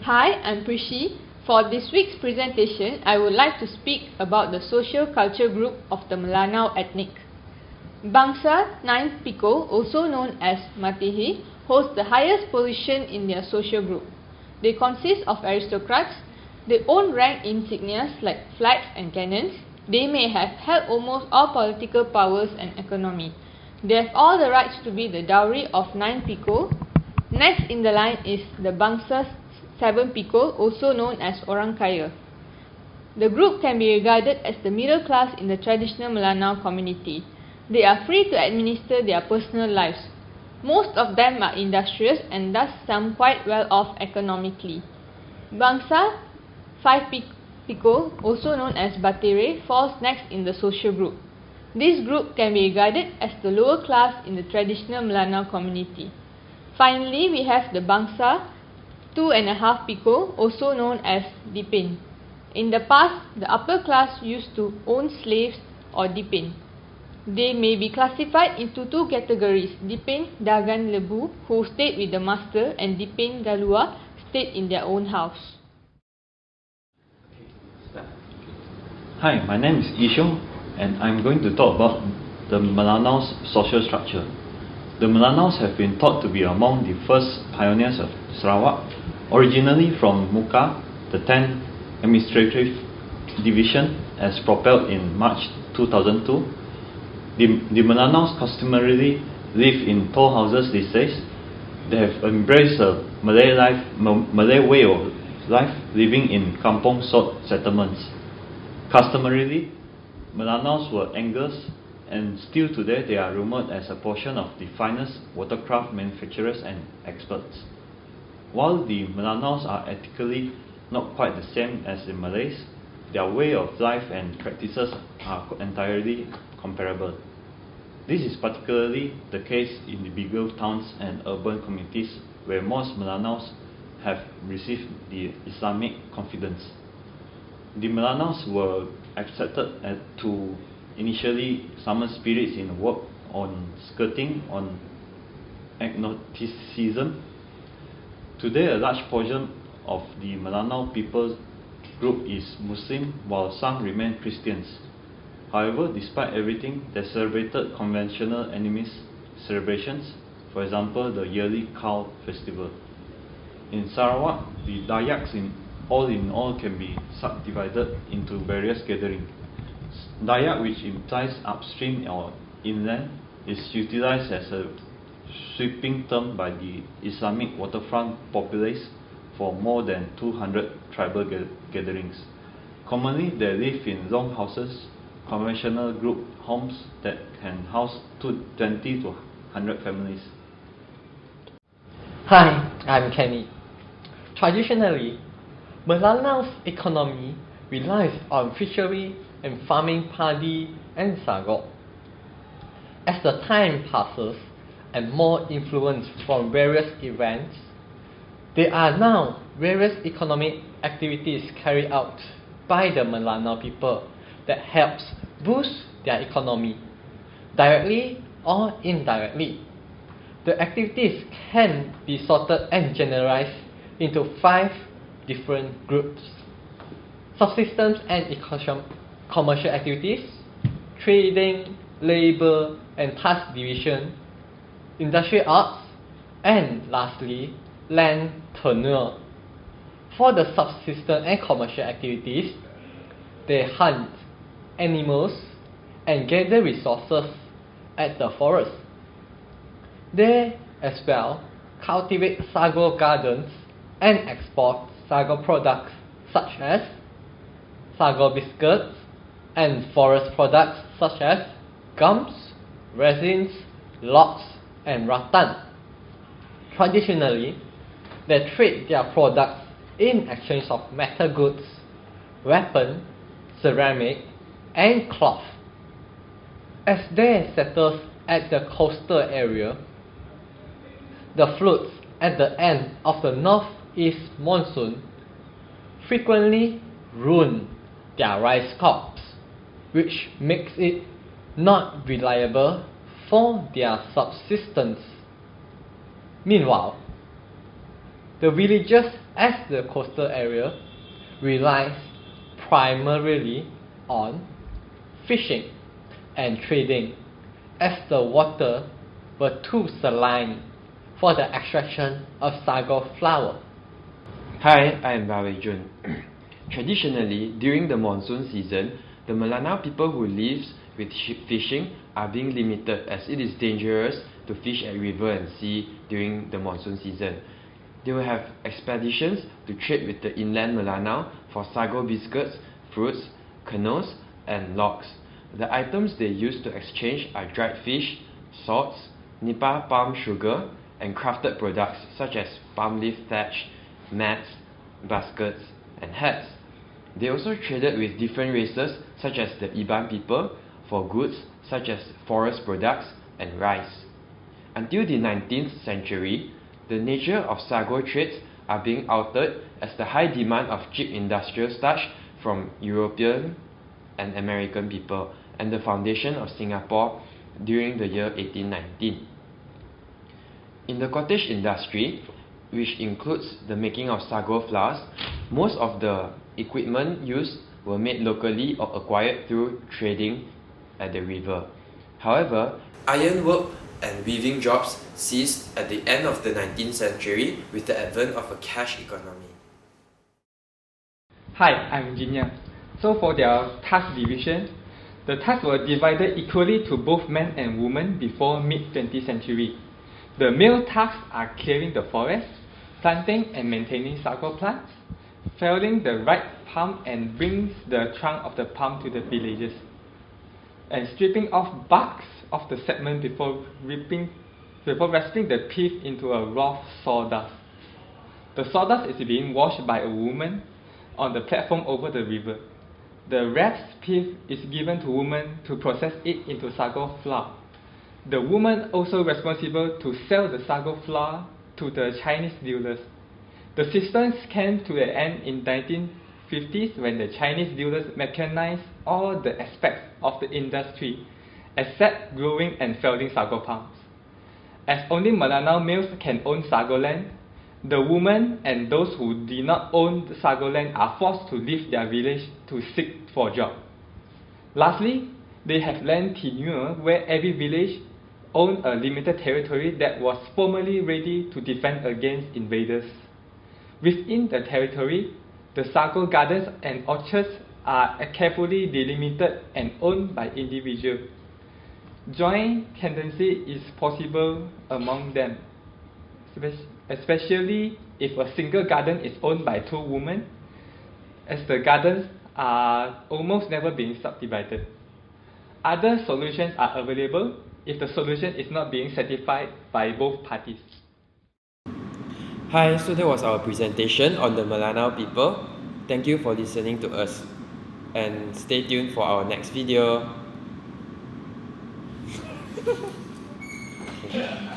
Hi, I'm Prishi. For this week's presentation, I would like to speak about the social culture group of the Melanau ethnic. Bangsa 9 Piko, also known as Matihi, holds the highest position in their social group. They consist of aristocrats. They own rank insignias like flags and cannons. They may have held almost all political powers and economy. They have all the rights to be the dowry of 9 Piko. Next in the line is the Bangsa 7 Piko, also known as Orang Kaya. The group can be regarded as the middle class in the traditional Melanau community. They are free to administer their personal lives. Most of them are industrious and thus some quite well off economically. Bangsa 5 Piko, also known as Batere, falls next in the social group. This group can be regarded as the lower class in the traditional Melanau community. Finally, we have the Bangsa 2.5 Piko, also known as Dipin. In the past, the upper class used to own slaves or Dipin. They may be classified into two categories: Dipin Dagan Lebu, who stayed with the master, and Dipin Galua, stayed in their own house. Hi, my name is Yishong, and I'm going to talk about the Melanau's social structure. The Melanaus have been thought to be among the first pioneers of Sarawak, originally from Muka, the 10th Administrative Division, as propelled in March 2002. The Melanaus customarily live in tall houses these days. They have embraced a Malay way of life, living in kampong sort settlements. Customarily, Melanaus were anglers, and still today they are rumoured as a portion of the finest watercraft manufacturers and experts. While the Melanaus are ethically not quite the same as the Malays, their way of life and practices are entirely comparable. This is particularly the case in the bigger towns and urban communities where most Melanaus have received the Islamic confidence. The Melanaus were accepted to initially summon spirits in work on skirting, on agnosticism. Today, a large portion of the Melanau people group is Muslim, while some remain Christians. However, despite everything, they celebrated conventional animist celebrations, for example, the yearly cow festival. In Sarawak, the Dayaks in all can be subdivided into various gatherings. Dayak, which implies upstream or inland, is utilized as a sweeping term by the Islamic waterfront populace for more than 200 tribal gatherings. Commonly, they live in long houses, conventional group homes that can house 20 to 100 families. Hi, I'm Kenny. Traditionally, Melanau's economy relies on fishery and farming paddy and sago. As the time passes and more influence from various events, there are now various economic activities carried out by the Melanau people that helps boost their economy, directly or indirectly. The activities can be sorted and generalized into 5 different groups: subsistence and commercial activities, trading, labor and task division, industrial arts, and lastly, land tenure. For the subsistence and commercial activities, they hunt animals and gather resources at the forest. They as well cultivate sago gardens and export sago products such as sago biscuits and forest products such as gums, resins, logs, and rattan. Traditionally, they trade their products in exchange of metal goods, weapon, ceramic, and cloth. As they settle at the coastal area, the floods at the end of the northeast monsoon frequently ruin their rice crops, which makes it not reliable for their subsistence. Meanwhile, The villages as the coastal area relies primarily on fishing and trading, as the water were too saline for the extraction of sago flour. Hi, I am Malaysian. Traditionally, during the monsoon season, the Melanau people who live with fishing are being limited as it is dangerous to fish at river and sea during the monsoon season. They will have expeditions to trade with the inland Melanau for sago biscuits, fruits, canoes, and logs. The items they use to exchange are dried fish, salts, nipa palm sugar, and crafted products such as palm leaf thatch, mats, baskets, and hats. They also traded with different races such as the Iban people for goods such as forest products and rice. Until the 19th century, the nature of sago trades are being altered as the high demand of cheap industrial starch from European and American people and the foundation of Singapore during the year 1819. In the cottage industry, which includes the making of sago flours, most of the equipment used were made locally or acquired through trading at the river. However, ironwork and weaving jobs ceased at the end of the 19th century with the advent of a cash economy. Hi, I'm Engineer. So for their task division, the tasks were divided equally to both men and women before mid-20th century. The male tasks are clearing the forest, planting and maintaining sago plants, felling the ripe palm and brings the trunk of the palm to the villages, and stripping off barks of the segment before rasping the pith into a raw sawdust. The sawdust is being washed by a woman on the platform over the river. The rasped pith is given to women to process it into sago flour. The woman also responsible to sell the sago flour to the Chinese dealers. The systems came to an end in 1950s when the Chinese dealers mechanized all the aspects of the industry except growing and felling sago palms. As only Melanau males can own sago land, the women and those who do not own the sago land are forced to leave their village to seek for a job. Lastly, they have land tenure where every village owned a limited territory that was formally ready to defend against invaders. Within the territory, the sago gardens and orchards are carefully delimited and owned by individuals. Joint tenancy is possible among them, especially if a single garden is owned by two women, as the gardens are almost never being subdivided. Other solutions are available if the solution is not being satisfied by both parties. Hi, so that was our presentation on the Melanau people. Thank you for listening to us, and stay tuned for our next video. Okay.